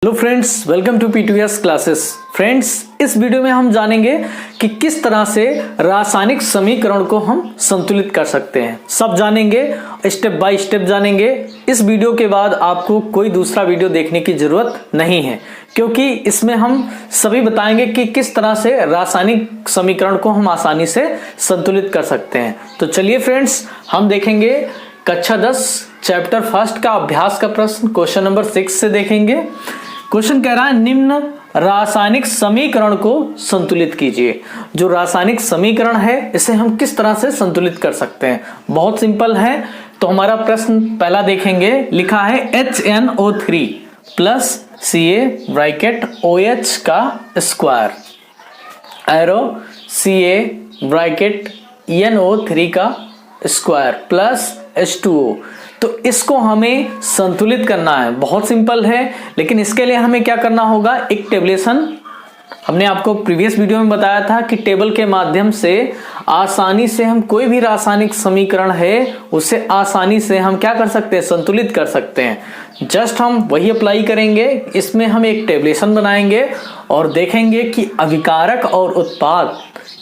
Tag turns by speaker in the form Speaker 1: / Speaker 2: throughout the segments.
Speaker 1: Hello friends, welcome to P2S classes. Friends, इस video में हम जानेंगे कि किस तरह से रासायनिक समीकरण को हम संतुलित कर सकते हैं। सब जानेंगे, स्टेप बाय स्टेप जानेंगे। इस वीडियो के बाद आपको कोई दूसरा वीडियो देखने की जरूरत नहीं है, क्योंकि इसमें हम सभी बताएंगे कि किस तरह से रासायनिक समीकरण को हम आसानी से संतुलित कर सकते हैं। तो चलिए फ्रेंड्स, हम देखेंगे कक्षा 10 चैप्टर फर्स्ट का अभ्यास का प्रश्न क्वेश्चन नंबर 6 से देखेंगे। क्वेश्चन कह रहा है निम्न रासायनिक समीकरण को संतुलित कीजिए। जो रासायनिक समीकरण है इसे हम किस तरह से संतुलित कर सकते हैं। बहुत सिंपल है। तो हमारा प्रश्न पहला देखेंगे, लिखा है HNO3 plus Ca bracket OH का square arrow Ca bracket NO3 का स्क्वायर प्लस H2O। तो इसको हमें संतुलित करना है। बहुत सिंपल है, लेकिन इसके लिए हमें क्या करना होगा, एक टेबलेशन। हमने आपको प्रीवियस वीडियो में बताया था कि टेबल के माध्यम से आसानी से हम कोई भी रासायनिक समीकरण है उसे आसानी से हम क्या कर सकते हैं, संतुलित कर सकते हैं। जस्ट हम वही अप्लाई करेंगे। इसमें हम एक टेबलेशन बनाएंगे और देखेंगे कि अभिकारक और उत्पाद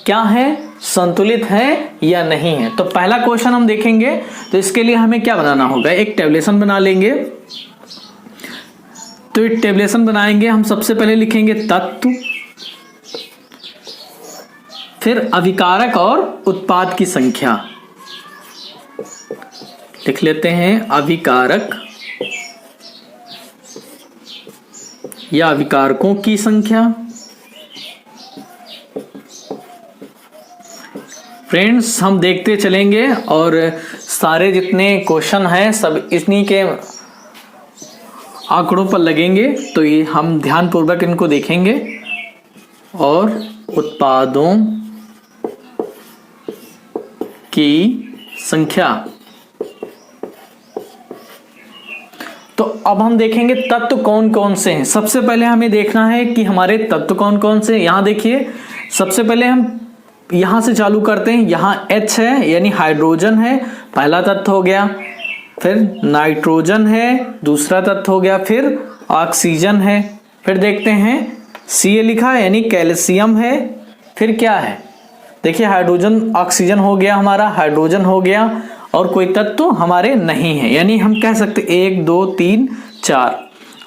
Speaker 1: क्या है, संतुलित है या नहीं है। तो पहला क्वेश्चन हम देखेंगे। तो इसके लिए हमें क्या बनाना होगा, एक टेबलेशन बना लेंगे। तो एक टेबलेशन बनाएंगे हम। सबसे पहले लिखेंगे तत्व, फिर अभिकारक और उत्पाद की संख्या लिख लेते हैं। अभिकारक या अभिकारकों की संख्या। फ्रेंड्स, हम देखते चलेंगे और सारे जितने क्वेश्चन हैं सब इन्हीं के आंकड़ों पर लगेंगे। तो ये हम ध्यानपूर्वक इनको देखेंगे। और उत्पादों की संख्या। तो अब हम देखेंगे तत्व कौन कौन से हैं। सबसे पहले हमें देखना है कि हमारे तत्व कौन कौन से। यहां देखिए, सबसे पहले हम यहां से चालू करते हैं। यहां H है यानी हाइड्रोजन है, पहला तत्व हो गया। फिर नाइट्रोजन है, दूसरा तत्व हो गया। फिर ऑक्सीजन है। फिर देखते हैं Ca लिखा है यानी कैल्शियम है। फिर क्या है, देखिए हाइड्रोजन, ऑक्सीजन हो गया हमारा, हाइड्रोजन हो गया, और कोई तत्व हमारे नहीं है। यानी हम कह सकते 1 2 3 4।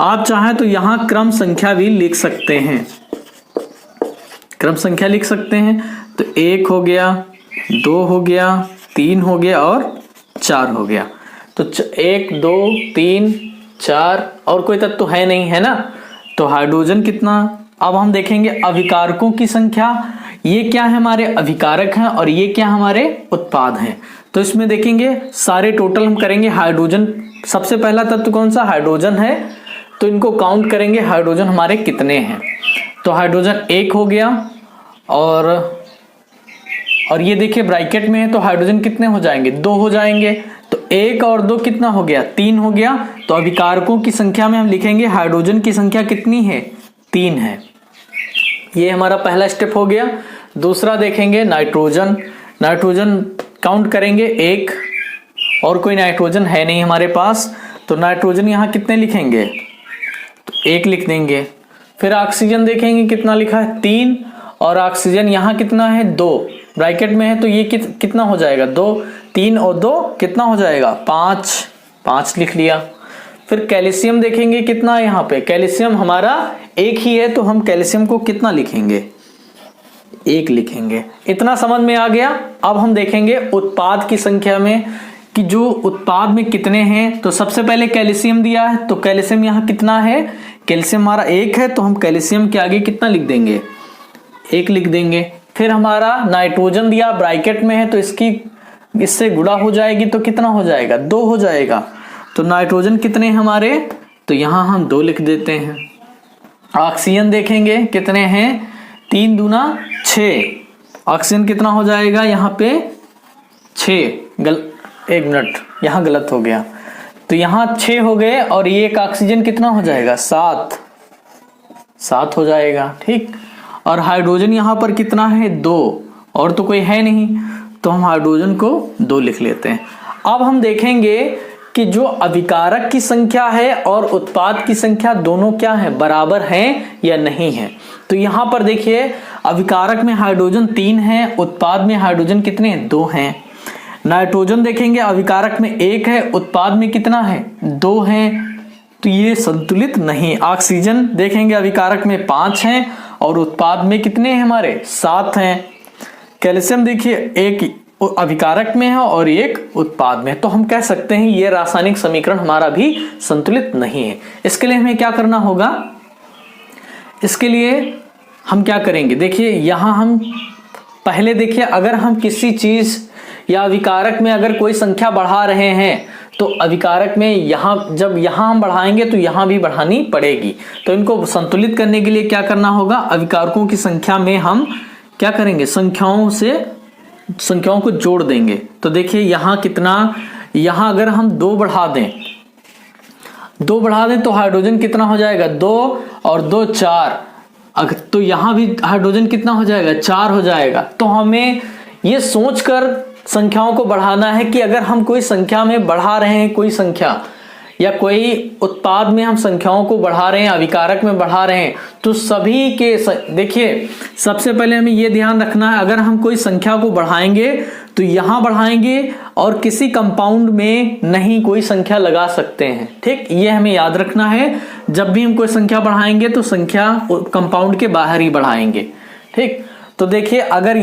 Speaker 1: आप चाहें तो यहां क्रम संख्या भी लिख सकते हैं, क्रम संख्या लिख सकते हैं। तो 1 हो गया, 2 हो गया, 3 हो गया और 4 हो गया। तो 1 2 3 4 और कोई तत्व तो है नहीं, है ना। तो हाइड्रोजन कितना। अब हम देखेंगे अभिकारकों की संख्या। ये क्या है, हमारे अभिकारक हैं, और ये क्या हमारे उत्पाद हैं। तो इसमें देखेंगे सारे टोटल हम करेंगे। हाइड्रोजन सबसे पहला तत्व कौन सा, हाइड्रोजन है। तो इनको काउंट करेंगे, हाइड्रोजन हमारे कितने हैं। तो हाइड्रोजन 1 हो गया, और ये देखिए ब्रैकेट में है, तो हाइड्रोजन कितने हो जाएंगे, 2 हो जाएंगे। तो 1 और 2 कितना हो गया, 3 हो गया। तो अभिकारकों की संख्या में हम लिखेंगे हाइड्रोजन की संख्या कितनी है, 3 है। ये हमारा पहला स्टेप हो गया। दूसरा देखेंगे नाइट्रोजन। नाइट्रोजन काउंट करेंगे 1, और कोई नाइट्रोजन है नहीं हमारे पास। तो नाइट्रोजन यहाँ कितने लिखेंगे, तो 1 लिख देंगे। फिर ऑक्सीजन देखेंगे कितना लिखा है, 3, और ऑक्सीजन यहाँ कितना है, 2 ब्रैकेट में है। तो ये कितना हो जाएगा, 2, 3 और 2 कितना हो जाएगा, 5 लिख लिया। फिर कैल्शियम देखेंगे कितना है यहाँ पे, कैल्शियम हमारा 1 ही है, तो हम कैल्शियम को कितना लिखेंगे, 1 लिखेंगे। इतना समझ में आ गया। अब हम देखेंगे उत्पाद की संख्या में कि जो उत्पाद में कितने हैं। तो सबसे पहले कैल्शियम दिया है, तो कैल्शियम यहाँ कितना है, कैल्शियम हमारा 1 है, तो हम कैल्शियम के आगे कितना लिख देंगे, 1 लिख देंगे। फिर हमारा नाइट्रोजन दिया, ब्रैकेट में है, तो इससे गुणा हो जाएगी, तो कितना हो जाएगा, 2 हो जाएगा। तो नाइट्रोजन कितने हमारे, तो यहां हम 2 लिख देते हैं। ऑक्सीजन देखेंगे कितने हैं, 3 दूना 6। ऑक्सीजन कितना हो जाएगा यहाँ पे, 6। 1 मिनट, यहां गलत हो गया। तो यहां 6 हो गए, और ये एक ऑक्सीजन कितना हो जाएगा, 7 हो जाएगा। ठीक। और हाइड्रोजन यहां पर कितना है, 2, और तो कोई है नहीं, तो हम हाइड्रोजन को 2 लिख लेते हैं। अब हम देखेंगे कि जो अभिकारक की संख्या है और उत्पाद की संख्या दोनों क्या है, बराबर हैं या नहीं है। तो यहां पर देखिए अभिकारक में हाइड्रोजन 3 है, उत्पाद में हाइड्रोजन कितने, 2 हैं। नाइट्रोजन देखेंगे अभिकारक में 1 है, उत्पाद में कितना है, 2 है, तो ये संतुलित नहीं। ऑक्सीजन देखेंगे अभिकारक में 5 है और उत्पाद में कितने हैं हमारे, 7 हैं। कैल्शियम देखिए एक अभिकारक में है और एक उत्पाद में, तो हम कह सकते हैं ये रासायनिक समीकरण हमारा भी संतुलित नहीं है। इसके लिए हमें क्या करना होगा, इसके लिए हम क्या करेंगे, देखिए यहां हम पहले देखिए अगर हम किसी चीज या अभिकारक में अगर कोई संख्या बढ़ा रहे हैं तो अभिकारक में यहां जब यहां हम बढ़ाएंगे तो यहां भी बढ़ानी पड़ेगी। तो इनको संतुलित करने के लिए क्या करना होगा, अभिकारकों की संख्या में हम क्या करेंगे, संख्याओं को जोड़ देंगे। तो देखिए यहां कितना, यहां अगर हम 2 बढ़ा दें तो हाइड्रोजन कितना हो जाएगा, 2 और 2 4, तो यहां भी हाइड्रोजन कितना हो जाएगा, 4 हो जाएगा। तो हमें ये सोचकर संख्याओं को बढ़ाना है कि अगर हम कोई संख्या में बढ़ा रहे हैं, कोई संख्या या कोई उत्पाद में हम संख्याओं को बढ़ा रहे हैं, अभिकारक में बढ़ा रहे हैं, तो सभी के देखिए सबसे पहले हमें यह ध्यान रखना है, अगर हम कोई संख्या को बढ़ाएंगे तो यहां बढ़ाएंगे और किसी कंपाउंड में नहीं कोई संख्या लगा सकते हैं। ठीक, ये हमें याद रखना है, जब भी हम कोई संख्या बढ़ाएंगे तो संख्या कंपाउंड के बाहर ही बढ़ाएंगे। ठीक, तो देखिए अगर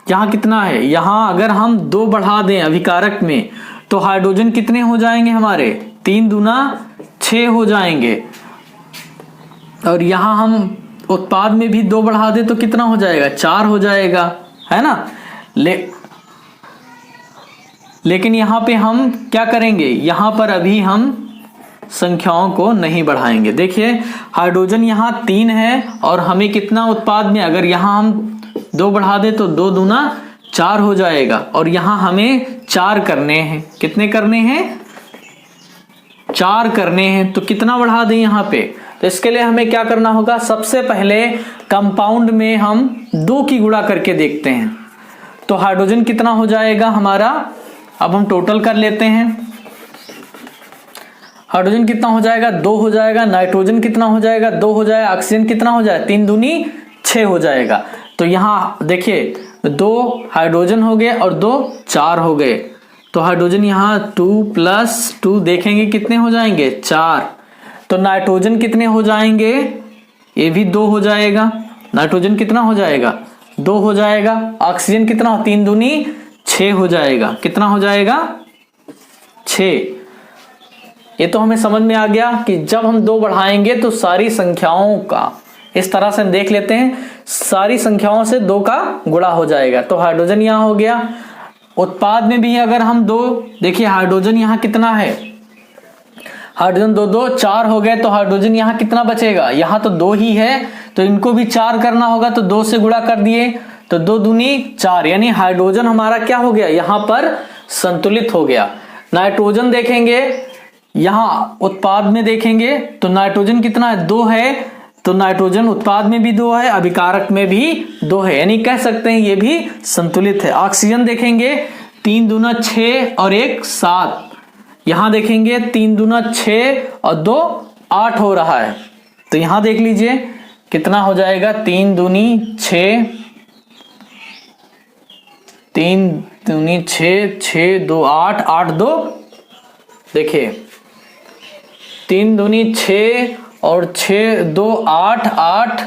Speaker 1: यहां कितना है, यहां अगर हम 2 बढ़ा दें अभिकारक में तो हाइड्रोजन कितने हो जाएंगे हमारे, 3 दूना 6 हो जाएंगे। और यहां हम उत्पाद में भी 2 बढ़ा दे तो कितना हो जाएगा, 4 हो जाएगा, है ना। लेकिन यहां पे हम क्या करेंगे, यहां पर अभी हम संख्याओं को नहीं बढ़ाएंगे। देखिए हाइड्रोजन यहां 3 है और हमें कितना उत्पाद में, अगर यहां हम 2 बढ़ा दे तो 2 दूना 4 हो जाएगा और यहां हमें 4 करने हैं, कितने करने हैं, 4 करने हैं। तो कितना बढ़ा दें यहां पे, तो इसके लिए हमें क्या करना होगा, सबसे पहले कंपाउंड में हम 2 की गुणा करके देखते हैं। तो हाइड्रोजन कितना हो जाएगा हमारा, अब हम टोटल कर लेते हैं। हाइड्रोजन कितना हो जाएगा, 2 हो जाएगा। नाइट्रोजन कितना हो जाएगा, 2 हो जाएगा। ऑक्सीजन कितना हो जाएगा, 3 दूनी 6 हो जाएगा। तो यहां देखिए 2 हाइड्रोजन हो गए और 2 4 हो गए। तो हाइड्रोजन यहाँ 2 + 2 देखेंगे कितने हो जाएंगे, 4। तो नाइट्रोजन कितने हो जाएंगे, ये भी 2 हो जाएगा। नाइट्रोजन कितना हो जाएगा, 2 हो जाएगा। ऑक्सीजन कितना, 3 दूनी 6 हो जाएगा। कितना हो जाएगा, 6। ये तो हमें समझ में आ गया कि जब हम 2 बढ़ाएंगे तो सारी संख्याओं का, इस तरह से हम देख लेते हैं, सारी संख्याओं से 2 का गुणा हो जाएगा। तो हाइड्रोजन यहां हो गया। उत्पाद में भी अगर हम 2, देखिए हाइड्रोजन यहां कितना है, हाइड्रोजन 2 2 4 हो गए। तो हाइड्रोजन यहां कितना बचेगा, यहां तो 2 ही है, तो इनको भी 4 करना होगा। तो 2 से गुणा कर दिए तो 2 दूनी 4, यानी हाइड्रोजन हमारा क्या हो गया, यहां पर संतुलित हो गया। नाइट्रोजन देखेंगे, यहां उत्पाद में देखेंगे तो नाइट्रोजन कितना है, 2 है। तो नाइट्रोजन उत्पाद में भी 2 है, अभिकारक में भी 2 है, यानी कह सकते हैं ये भी संतुलित है। ऑक्सीजन देखेंगे 3 दूना 6 और 1 7। यहां देखेंगे 3 दूना 6 और 2 8 हो रहा है। तो यहां देख लीजिए कितना हो जाएगा, 3 दूनी 6, 3 दूनी 6, 6 2 8, 8 2, देखिए 3 दूनी 6 और 6 2 8, 8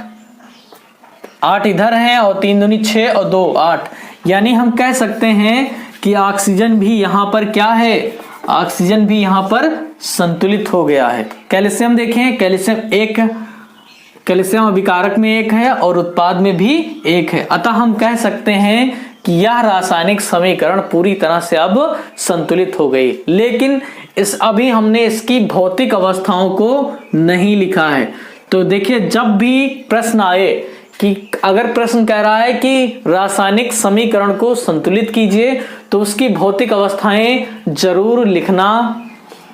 Speaker 1: 8 इधर है और 3 दूनी 6 और 2 8, यानी हम कह सकते हैं कि ऑक्सीजन भी यहां पर क्या है, ऑक्सीजन भी यहां पर संतुलित हो गया है। कैल्शियम देखें, कैल्शियम अभिकारक में 1 है और उत्पाद में भी 1 है। अतः हम कह सकते हैं कि यह रासायनिक समीकरण पूरी तरह से अब संतुलित हो गई। लेकिन अभी हमने इसकी भौतिक अवस्थाओं को नहीं लिखा है। तो देखिए जब भी प्रश्न आए कि अगर प्रश्न कह रहा है कि रासायनिक समीकरण को संतुलित कीजिए तो उसकी भौतिक अवस्थाएं जरूर लिखना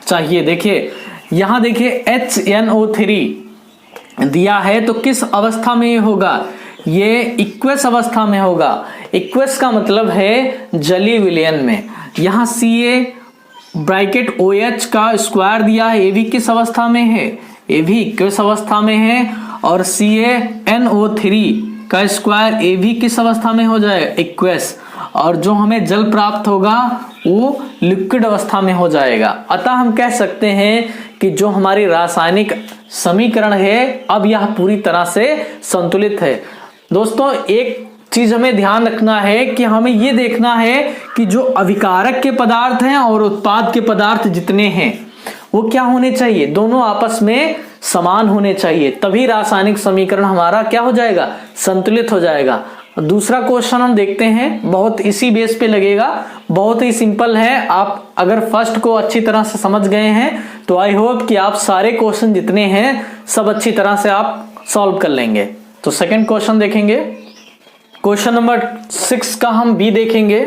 Speaker 1: चाहिए। देखिए यहां देखिए HNO3 दिया है, तो किस अवस्था में ये होगा, ये इक्वस अवस्था में होगा। एक्वस का मतलब है जलीय विलयन में। यहाँ Ca ब्रैकेट OH का स्क्वायर दिया है, ये भी किस अवस्था में है, ये भी एक्वस अवस्था में है। और CaNO3 का स्क्वायर ये भी किस अवस्था में हो जाए, एक्वस। और जो हमें जल प्राप्त होगा वो लिक्विड अवस्था में हो जाएगा। अतः हम कह सकते हैं कि जो हमारी रासायनिक समीकरण है अब यह पूरी तरह से संतुलित है। दोस्तों एक चीज हमें ध्यान रखना है कि हमें ये देखना है कि जो अभिकारक के पदार्थ हैं और उत्पाद के पदार्थ जितने हैं वो क्या होने चाहिए, दोनों आपस में समान होने चाहिए, तभी रासायनिक समीकरण हमारा क्या हो जाएगा, संतुलित हो जाएगा। दूसरा क्वेश्चन हम देखते हैं, बहुत इसी बेस पे लगेगा, बहुत ही सिंपल है। आप अगर फर्स्ट को अच्छी तरह से समझ गए हैं तो आई होप कि आप सारे क्वेश्चन जितने हैं सब अच्छी तरह से आप सॉल्व कर लेंगे। तो सेकंड क्वेश्चन देखेंगे, क्वेश्चन नंबर 6 का हम बी देखेंगे।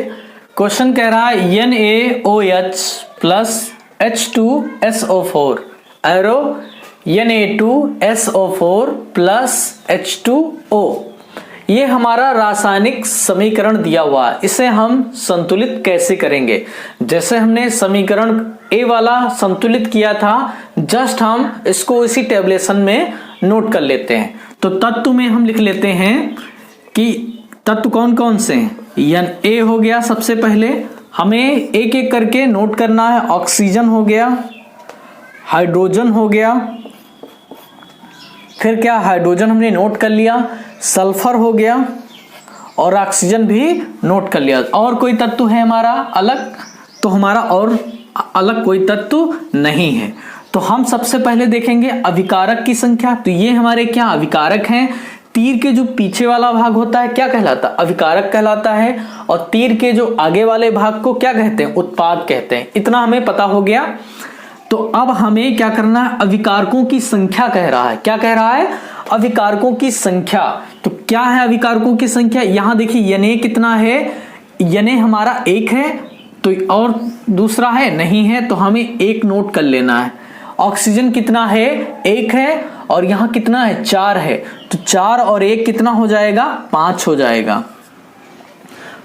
Speaker 1: क्वेश्चन कह रहा है NaOH plus H2SO4 arrow Na2SO4 plus H2O, ये हमारा रासायनिक समीकरण दिया हुआ है। इसे हम संतुलित कैसे करेंगे, जैसे हमने समीकरण ए वाला संतुलित किया था, जस्ट हम इसको इसी टेबलेशन में नोट कर लेते हैं। तो तत्व में हम लिख लेते हैं कि तत्व कौन कौन से हैं। Na हो गया, सबसे पहले हमें एक एक करके नोट करना है। ऑक्सीजन हो गया, हाइड्रोजन हो गया, फिर क्या हाइड्रोजन हमने नोट कर लिया, सल्फर हो गया और ऑक्सीजन भी नोट कर लिया। और कोई तत्व है हमारा अलग, तो हमारा और अलग कोई तत्व नहीं है। तो हम सबसे पहले देखेंगे अभिकारक की संख्या। तो ये हमारे क्या अभिकारक हैं। तीर के जो पीछे वाला भाग होता है क्या कहलाता है, अभिकारक कहलाता है। और तीर के जो आगे वाले भाग को क्या कहते हैं, उत्पाद कहते हैं। इतना हमें पता हो गया। तो अब हमें क्या करना है, अभिकारकों की संख्या कह रहा है। क्या कह रहा है, अभिकारकों की संख्या। तो क्या है अभिकारकों की संख्या, यहां देखिए Na कितना है, Na हमारा 1 है, तो और दूसरा है नहीं है, तो हमें 1 नोट कर लेना है। ऑक्सीजन कितना है, 1 है, और यहां कितना है, 4 है, तो 4 और 1 कितना हो जाएगा, 5 हो जाएगा।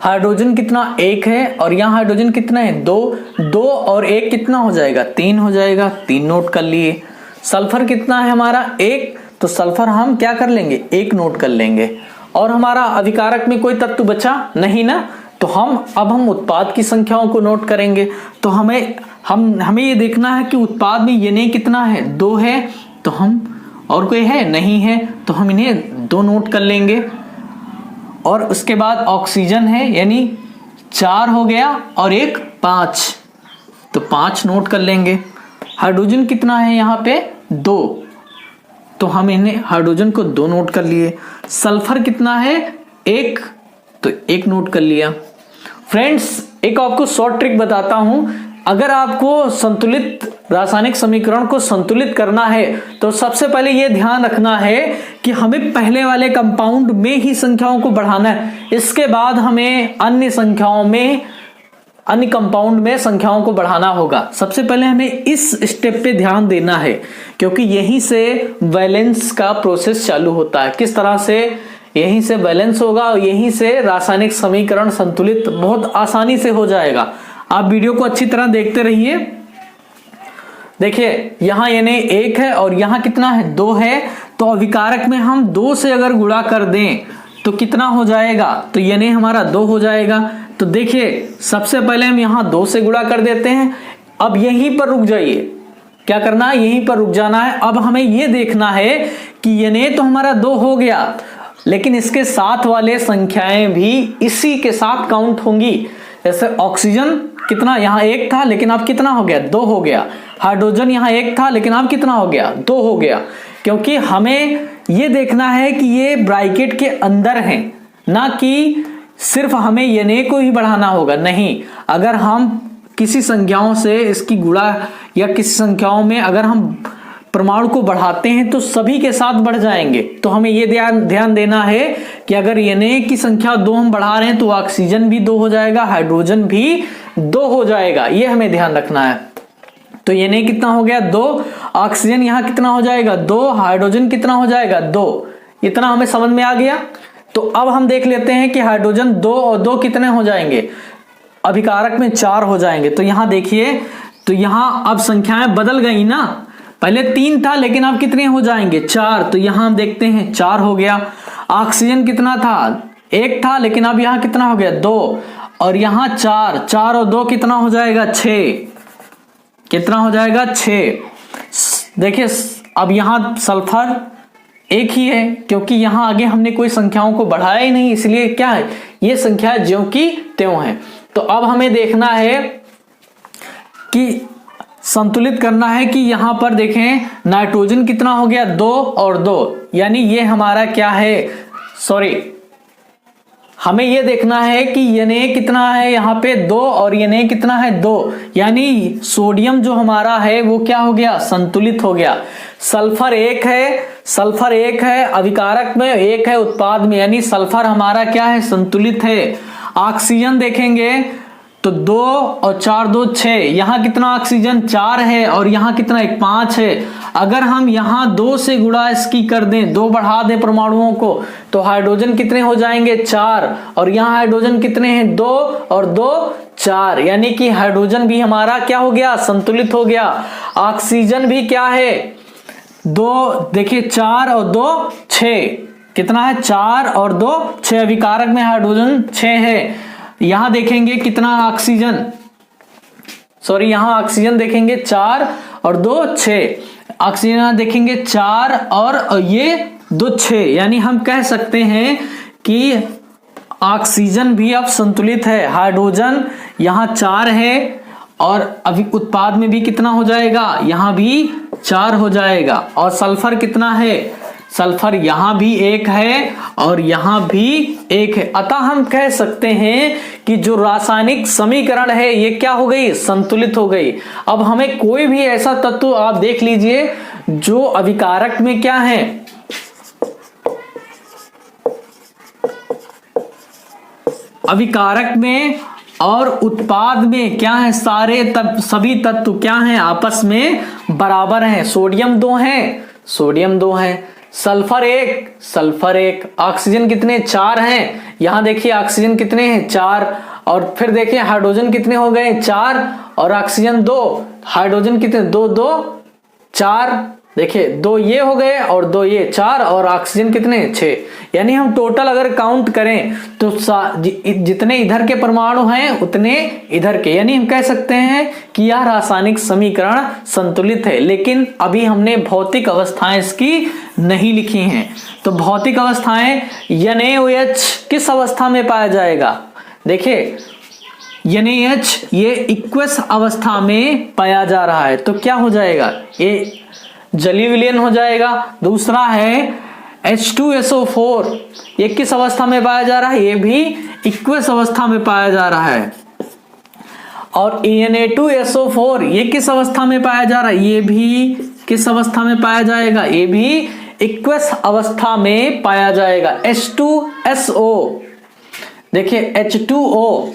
Speaker 1: हाइड्रोजन कितना, 1 है, और यहाँ हाइड्रोजन कितना है, 2 और 1 कितना हो जाएगा, 3 हो जाएगा, 3 नोट कर लिए। सल्फर कितना है हमारा, 1, तो सल्फर हम क्या कर लेंगे, 1 नोट कर लेंगे। और हमारा अभिकारक में कोई तत्व बचा नहीं ना, तो हम उत्पाद की संख्याओं को नोट करेंगे। तो हमें ये देखना है कि उत्पाद में Na कितना है, 2 है, तो हम और कोई है नहीं है, तो हम इन्हें 2 नोट कर लेंगे। और उसके बाद ऑक्सीजन है, यानी 4 हो गया और 1 5, तो 5 नोट कर लेंगे। हाइड्रोजन कितना है यहाँ पे, 2, तो हम इन्हें हाइड्रोजन को 2 नोट कर लिए। सल्फर कितना है, 1, तो 1 नोट कर लिया। फ्रेंड्स एक आपको शॉर्ट ट्रिक बताता हूं, अगर आपको संतुलित रासायनिक समीकरण को संतुलित करना है तो सबसे पहले यह ध्यान रखना है कि हमें पहले वाले कंपाउंड में ही संख्याओं को बढ़ाना है, इसके बाद हमें अन्य संख्याओं में, अन्य कंपाउंड में संख्याओं को बढ़ाना होगा। सबसे पहले हमें इस स्टेप पे ध्यान देना है, क्योंकि यहीं से वैलेंस का प्रोसेस चालू होता है। किस तरह से, यहीं से बैलेंस होगा और यहीं से रासायनिक समीकरण संतुलित बहुत आसानी से हो जाएगा। आप वीडियो को अच्छी तरह देखते रहिए। देखिए यहां Na 1 है और यहां कितना है, 2 है, तो अभिकारक में हम 2 से अगर गुणा कर दें तो कितना हो जाएगा, तो Na हमारा 2 हो जाएगा। तो देखिए सबसे पहले हम यहां 2 से गुणा कर देते हैं। अब यहीं पर रुक जाइए, क्या करना है, यहीं पर रुक जाना है। अब हमें यह देखना है कि Na तो हमारा 2 हो गया, लेकिन इसके साथ वाले संख्याएं भी इसी के साथ काउंट होंगी। जैसे ऑक्सीजन कितना, यहाँ 1 था लेकिन अब कितना हो गया, 2 हो गया। हाइड्रोजन यहाँ 1 था लेकिन अब कितना हो गया, 2 हो गया। क्योंकि हमें ये देखना है कि ये ब्रैकेट के अंदर हैं, ना कि सिर्फ हमें Na को ही बढ़ाना होगा। नहीं, अगर हम किसी संख्याओं से इसकी गुणा या किसी संख्याओं में अगर हम परमाणु को बढ़ाते हैं तो सभी के साथ बढ़ जाएंगे। तो हमें यह ध्यान देना है कि अगर Na की संख्या 2 हम बढ़ा रहे हैं तो ऑक्सीजन भी 2 हो जाएगा, हाइड्रोजन भी 2 हो जाएगा, यह हमें ध्यान रखना है। तो Na कितना हो गया, 2, ऑक्सीजन यहां कितना हो जाएगा, 2, हाइड्रोजन कितना हो जाएगा, 2। इतना हमें समझ में आ गया। तो अब हम देख लेते हैं कि हाइड्रोजन 2 और 2 कितने हो जाएंगे, अभिकारक में 4 हो जाएंगे। तो यहां देखिए, तो यहां अब संख्याएं बदल गई ना, पहले 3 था लेकिन अब कितने हो जाएंगे, 4। तो यहां हम देखते हैं 4 हो गया। ऑक्सीजन कितना था, 1 था लेकिन अब यहां कितना हो गया, 2, और यहां 4, 4 और 2 कितना हो जाएगा, 6। कितना हो जाएगा, 6। देखिए अब यहां सल्फर एक ही है, क्योंकि यहां आगे हमने कोई संख्याओं को बढ़ाया ही नहीं, इसलिए क्या है, ये संख्या ज्यों की त्यों है। तो अब हमें देखना है कि संतुलित करना है कि यहां पर देखें नाइट्रोजन कितना हो गया, 2 और 2, यानी ये हमारा क्या है, सॉरी हमें ये देखना है कि Na कितना है, यहाँ पे 2 और Na कितना है, 2, यानी सोडियम जो हमारा है वो क्या हो गया, संतुलित हो गया। सल्फर 1 है, सल्फर 1 है अभिकारक में, 1 है उत्पाद में, यानी सल्फर हमारा क्या है, संतुलित है। ऑक्सीजन देखेंगे तो 2 और 4 2 6, यहां कितना ऑक्सीजन 4 है और यहां कितना 1 5 है। अगर हम यहां 2 से गुणा इसकी कर दें, 2 बढ़ा दें परमाणुओं को, तो हाइड्रोजन कितने हो जाएंगे, 4, और यहां हाइड्रोजन कितने हैं, 2 और 2 4, यानी कि हाइड्रोजन भी हमारा क्या हो गया, संतुलित हो गया। ऑक्सीजन भी क्या है, 2, देखिए 4 और 2 6, कितना है, 4 और 2 6, अभिकारक में हाइड्रोजन 6 है। यहां देखेंगे कितना ऑक्सीजन, सॉरी यहां ऑक्सीजन देखेंगे 4 और 2 6, ऑक्सीजन देखेंगे 4 और ये 2 6, यानी हम कह सकते हैं कि ऑक्सीजन भी अब संतुलित है। हाइड्रोजन यहां 4 है और अभी उत्पाद में भी कितना हो जाएगा, यहां भी 4 हो जाएगा। और सल्फर कितना है, सल्फर यहां भी 1 है और यहां भी 1 है। अतः हम कह सकते हैं कि जो रासायनिक समीकरण है ये क्या हो गई, संतुलित हो गई। अब हमें कोई भी ऐसा तत्व आप देख लीजिए जो अभिकारक में क्या है, अभिकारक में और उत्पाद में क्या है, सारे सभी तत्व क्या हैं, आपस में बराबर हैं। सोडियम 2 है, सोडियम 2 है, सल्फर 1, सल्फर 1, ऑक्सीजन कितने 4 हैं, यहां देखिए ऑक्सीजन कितने हैं 4, और फिर देखिए हाइड्रोजन कितने हो गए 4 और ऑक्सीजन 2, हाइड्रोजन कितने 2 2 4, देखिए 2 ये हो गए और 2 ये 4, और ऑक्सीजन कितने 6, यानी हम टोटल अगर काउंट करें तो जितने इधर के परमाणु हैं उतने इधर के, यानी हम कह सकते हैं कि यह रासायनिक समीकरण संतुलित है। लेकिन अभी हमने भौतिक अवस्थाएं इसकी नहीं लिखी हैं। तो भौतिक अवस्थाएं, NaOH किस अवस्था में पाया जाएगा, देखिए NaH ये इक्वस अवस्था में पाया जा रहा है, तो क्या हो जाएगा, ये जलीय विलयन हो जाएगा। दूसरा है H2SO4, ये किस अवस्था में पाया जा रहा है, ये भी इक्वस अवस्था में पाया जा रहा है। और Na2SO4 ये किस अवस्था में पाया जा रहा है, ये भी किस अवस्था में पाया जाएगा, ये भी इक्वस अवस्था में पाया जाएगा। H2SO, देखिए H2O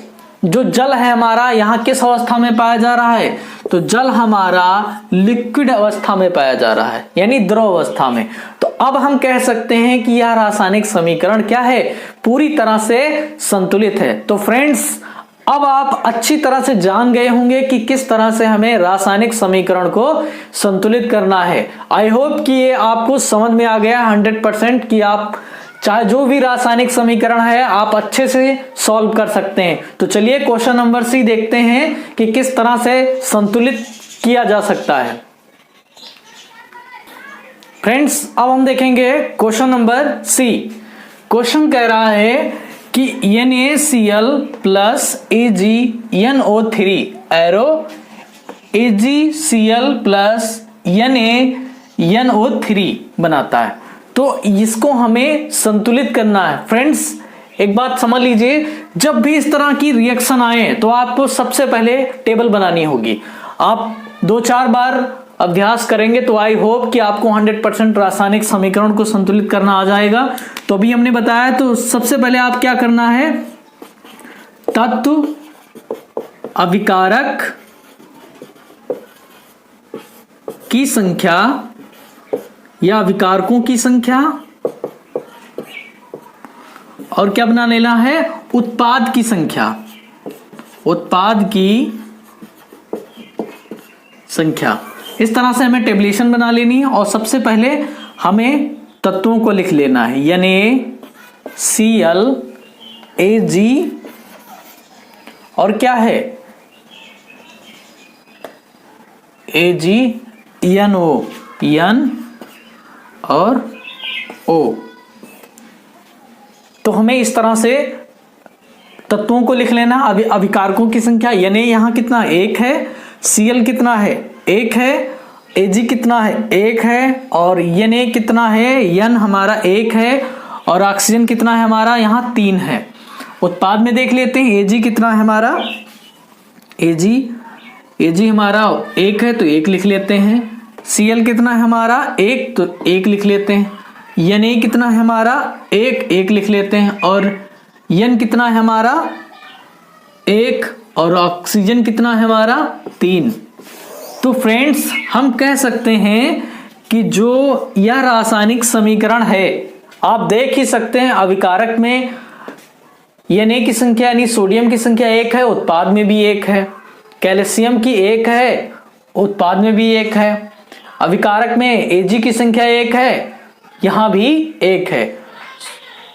Speaker 1: जो जल है हमारा, यहां किस अवस्था में पाया जा रहा है, तो जल हमारा लिक्विड अवस्था में पाया जा रहा है, यानी द्रव अवस्था में। तो अब हम कह सकते हैं कि यह रासायनिक समीकरण क्या है, पूरी तरह से संतुलित है। तो फ्रेंड्स अब आप अच्छी तरह से जान गए होंगे कि किस तरह से हमें रासायनिक समीकरण को संतुलित करना है। आई होप कि ये आपको समझ में आ गया 100% कि आप चाहे जो भी रासायनिक समीकरण है आप अच्छे से सॉल्व कर सकते हैं। तो चलिए क्वेश्चन नंबर C देखते हैं कि किस तरह से संतुलित किया जा सकता है। फ्रेंड्स अब हम देखेंगे क्वेश्चन नंबर C। क्वेश्चन कह रहा है कि NaCl plus AgNO3 arrow AgCl plus NaNO3 बनाता है। तो इसको हमें संतुलित करना है। फ्रेंड्स एक बात समझ लीजिए, जब भी इस तरह की रिएक्शन आए तो आपको सबसे पहले टेबल बनानी होगी। आप 2-4 बार अभ्यास करेंगे तो आई होप कि आपको 100% रासायनिक समीकरण को संतुलित करना आ जाएगा। तो अभी हमने बताया, तो सबसे पहले आप क्या करना है, तत्व अभिकारक की संख्या या अभिकारकों की संख्या और क्या बना लेना है, उत्पाद की संख्या, उत्पाद की संख्या। इस तरह से हमें टेबलेशन बना लेनी है और सबसे पहले हमें तत्वों को लिख लेना है, यानी Cl Ag और क्या है AgNO, N और O। तो हमें इस तरह से तत्वों को लिख लेना। अभी अभिकारकों की संख्या, यानी यहां कितना 1 है, Cl कितना है 1 है, Ag कितना है 1 है और Na कितना है, N हमारा 1 है और ऑक्सीजन कितना है हमारा यहाँ 3 है। उत्पाद में देख लेते हैं Ag कितना है हमारा, Ag हमारा 1 है तो 1 लिख लेते हैं। Cl कितना है हमारा 1 तो 1 लिख लेते हैं। Na कितना है हमारा 1 लिख लेते हैं और N कितना है हमारा 1 और ऑक्सीजन कितना है हमारा 3। तो फ्रेंड्स हम कह सकते हैं कि जो यह रासायनिक समीकरण है, आप देख ही सकते हैं अभिकारक में Na की संख्या यानी सोडियम की संख्या 1 है, उत्पाद में भी 1 है, कैल्शियम की 1 है, उत्पाद में भी 1 है, अभिकारक में Ag की संख्या 1 है, यहां भी 1 है।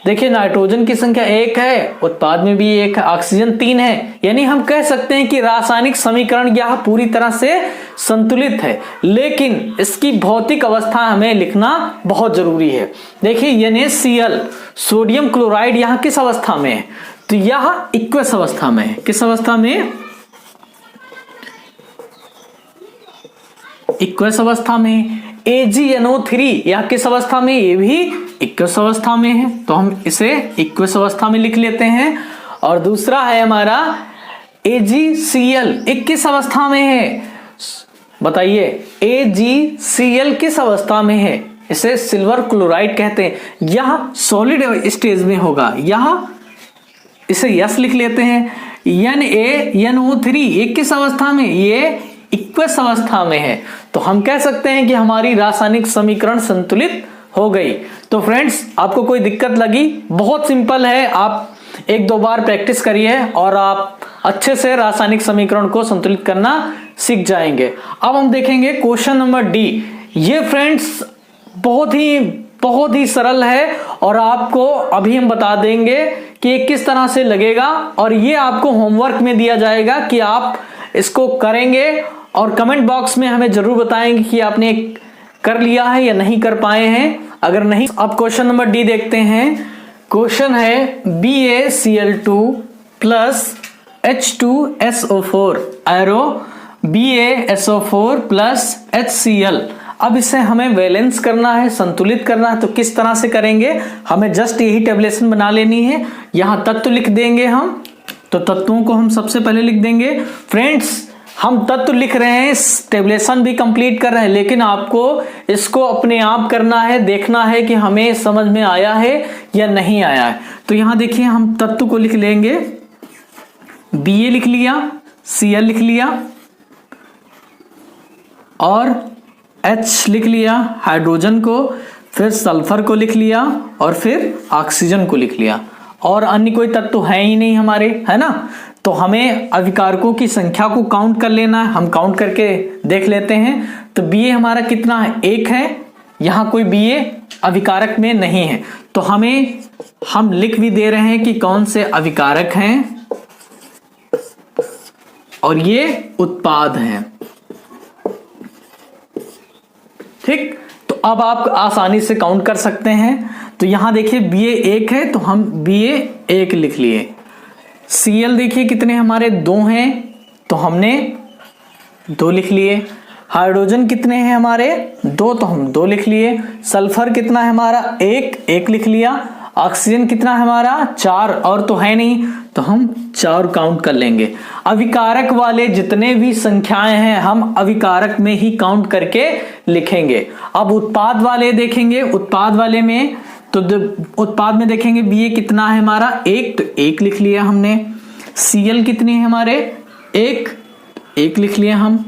Speaker 1: देखिए नाइट्रोजन की संख्या 1 है, उत्पाद में भी 1 है, ऑक्सीजन 3 है, यानी हम कह सकते हैं कि रासायनिक समीकरण यह पूरी तरह से संतुलित है। लेकिन इसकी भौतिक अवस्था हमें लिखना बहुत जरूरी है। देखिए NaCl सोडियम क्लोराइड यहां किस अवस्था में है, तो यह इक्वस अवस्था में है। किस अवस्था में, इक्वस अवस्था में। AgNO3 यह किस अवस्था में, ये भी इक्वस अवस्था में है, तो हम इसे इक्वस अवस्था में लिख लेते हैं। और दूसरा है हमारा AgCl, किस अवस्था में है बताइए, AgCl किस अवस्था में है, इसे सिल्वर क्लोराइड कहते हैं। यह सॉलिड स्टेज में होगा, यह इसे यस लिख लेते हैं। NaNO3 ये किस अवस्था में, ये इक्वस अवस्था में है, तो हम कह सकते हैं कि हमारी रासायनिक समीकरण संतुलित हो गई। तो फ्रेंड्स आपको कोई दिक्कत लगी, बहुत सिंपल है, आप 1-2 बार प्रैक्टिस करिए और आप अच्छे से रासायनिक समीकरण को संतुलित करना सीख जाएंगे। अब हम देखेंगे क्वेश्चन नंबर डी। ये फ्रेंड्स बहुत ही सरल है और आपको अभी हम बता देंगे कि ये किस तरह से लगेगा और ये आपको होमवर्क में दिया जाएगा कि आप इसको करेंगे और कमेंट बॉक्स में हमें जरूर बताएंगे कि आपने कर लिया है या नहीं कर पाए हैं। अगर नहीं, अब क्वेश्चन नंबर डी देखते हैं। क्वेश्चन है BaCl2 plus H2SO4 arrow BaSO4 plus HCl। अब इसे हमें बैलेंस करना है, संतुलित करना है, तो किस तरह से करेंगे, हमें जस्ट यही टेबलेशन बना लेनी है। यहां तत्व लिख देंगे हम, तो तत्वों को हम सबसे पहले लिख देंगे। फ्रेंड्स हम तत्व लिख रहे हैं, टेबलेशन भी कंप्लीट कर रहे हैं, लेकिन आपको इसको अपने आप करना है, देखना है कि हमें समझ में आया है या नहीं आया है। तो यहां देखिए हम तत्व को लिख लेंगे, Ba लिख लिया, Cl लिख लिया और H लिख लिया हाइड्रोजन को, फिर सल्फर को लिख लिया और फिर ऑक्सीजन को लिख लिया, और अन्य कोई तत्व है ही नहीं हमारे, है ना। तो हमें अभिकारकों की संख्या को काउंट कर लेना है, हम काउंट करके देख लेते हैं। तो Ba हमारा कितना है, 1 है, यहां कोई Ba अभिकारक में नहीं है, तो हम लिख भी दे रहे हैं कि कौन से अभिकारक हैं और ये उत्पाद हैं। ठीक, तो अब आप आसानी से काउंट कर सकते हैं। तो यहां देखिए Ba 1 है तो हम Ba 1 लिख लिए। Cl देखिए कितने हमारे 2 हैं तो हमने 2 लिख लिए। हाइड्रोजन कितने हैं हमारे 2 तो हम 2 लिख लिए। सल्फर कितना है हमारा 1 लिख लिया। ऑक्सीजन कितना है हमारा 4 और तो है नहीं तो हम 4 काउंट कर लेंगे। अभिकारक वाले जितने भी संख्याएं हैं हम अभिकारक में ही काउंट करके लिखेंगे। अब उत्पाद वाले देखेंगे, उत्पाद वाले में तो उत्पाद में देखेंगे Ba कितना है हमारा 1 तो 1 लिख लिया हमने। Cl कितने हैं हमारे 1 लिख लिया हम।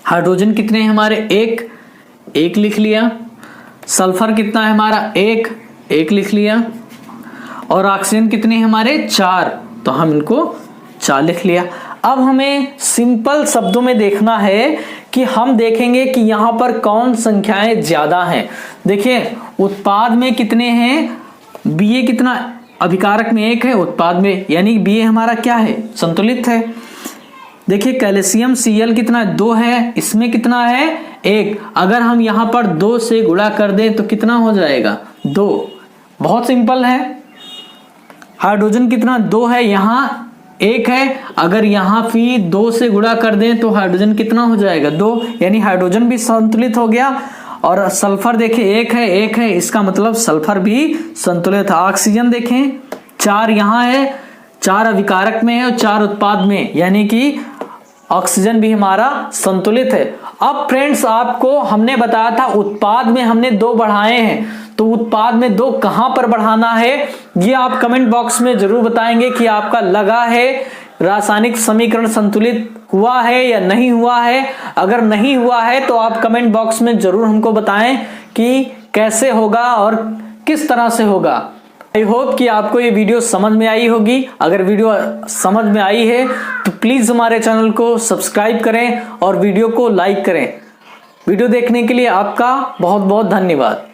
Speaker 1: हाइड्रोजन कितने हैं हमारे 1 लिख लिया। सल्फर कितना है हमारा 1 लिख लिया। और ऑक्सीजन कितने हैं हमारे 4, तो हम इनको 4 लिख लिया। अब हमें सिंपल शब्दों में देखना है कि हम देखेंगे कि यहां पर कौन संख्याएं ज्यादा हैं। देखिए उत्पाद में कितने हैं, Ba कितना, अभिकारक में 1 है, उत्पाद में यानी Ba हमारा क्या है, संतुलित है। देखिए कैल्शियम Cl कितना 2 है, इसमें कितना है 1, अगर हम यहां पर 2 से गुणा कर दें तो कितना हो जाएगा 2, बहुत सिंपल है। हाइड्रोजन कितना 2 है, यहां 1 है, अगर यहां भी 2 से गुणा कर दें तो हाइड्रोजन कितना हो जाएगा 2, यानी हाइड्रोजन भी संतुलित हो गया। और सल्फर देखिए 1 है, इसका मतलब सल्फर भी संतुलित है। ऑक्सीजन देखें 4 यहां है, 4 अभिकारक में है और 4 उत्पाद में, यानी कि ऑक्सीजन भी हमारा संतुलित है। अब फ्रेंड्स आपको हमने बताया था उत्पाद में हमने 2 बढ़ाए हैं, तो उत्पाद में 2 कहां पर बढ़ाना है ये आप कमेंट बॉक्स में जरूर बताएंगे कि आपका लगा है रासायनिक समीकरण संतुलित हुआ है या नहीं हुआ है। अगर नहीं हुआ है तो आप कमेंट बॉक्स में जरूर हमको बताएं कि कैसे होगा और किस तरह से होगा। आई होप कि आपको ये वीडियो समझ में आई होगी। अगर वीडियो समझ में आई है तो प्लीज हमारे चैनल को सब्सक्राइब करें और वीडियो को लाइक करें। वीडियो देखने के लिए आपका बहुत बहुत धन्यवाद।